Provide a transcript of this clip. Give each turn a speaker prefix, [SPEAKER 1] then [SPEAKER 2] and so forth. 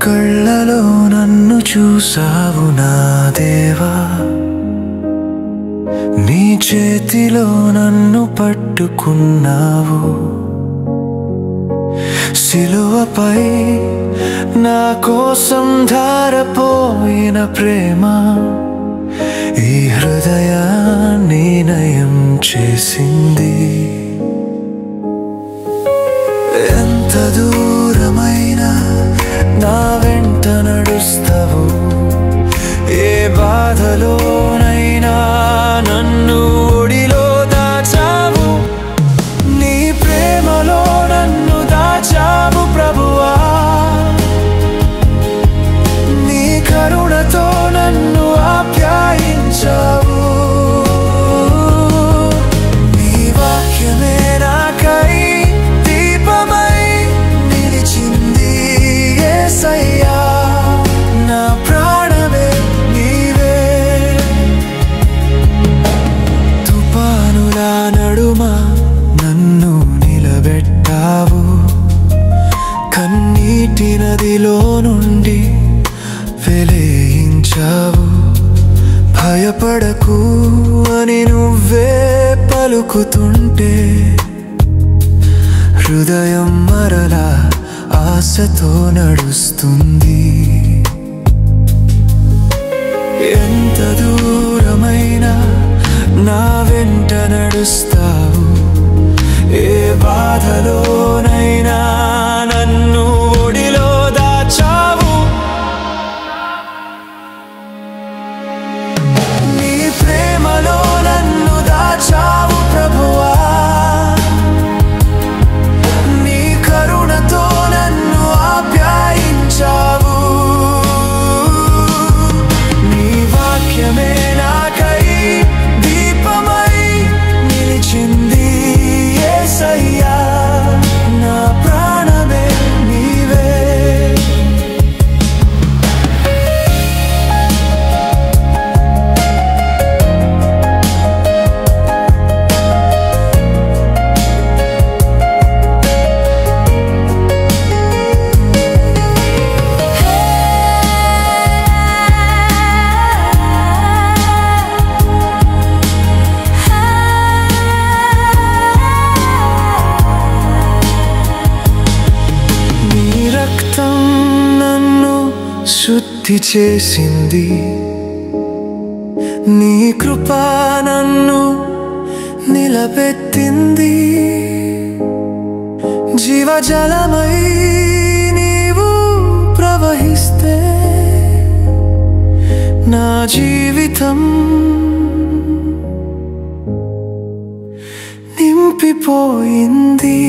[SPEAKER 1] కళ్ళలో నన్ను చూసావు నా దేవా, నీ చేతిలో నన్ను పట్టుకున్నావు. సిలువపై నా కోసం ధారపోయిన ప్రేమ ఈ హృదయాన్ని నయం చేసింది. ఎంత దూరమైనా నా వెంట నడుస్తావు, ఏ బాధలోనైనా నన్ను ఒడిలో దాచావు. నీ ప్రేమలో నన్ను దాచావు ప్రభువా, నీ కరుణతో నన్ను ఆప్యాయించావు. నీ వాక్యమే నాకై దీపమై నిలిచింది యేసయ్యా, నా ప్రాణమే నీవే. తుఫానుల నడుమ నన్ను నిలబెట్టావు, కన్నీటి నదిలో నుండి వెలిగించావు. భయపడకు అని నువ్వే పలుకుతుంటే హృదయం మరలా ఆశతో నడుస్తుంది. ఎంత దూరమైనా నా వెంట నడుస్తావు, ఏ బాధలోనైనా నన్ను ఒడిలో దాచావు. నీ ప్రేమలో నన్ను దాచావు ప్రభువా, నీ కరుణతో నన్ను ఆప్యాయించావు. నీ వాక్యమే నాకై దీపమై నిలిచింది యేసయ్యా, నా ప్రాణమే నీవే. నన్ను శుద్ధి చేసింది, నీ కృప నన్ను నిలబెట్టింది. జీవజలమై నీవు ప్రవహిస్తే నా జీవితం నింపిపోయింది.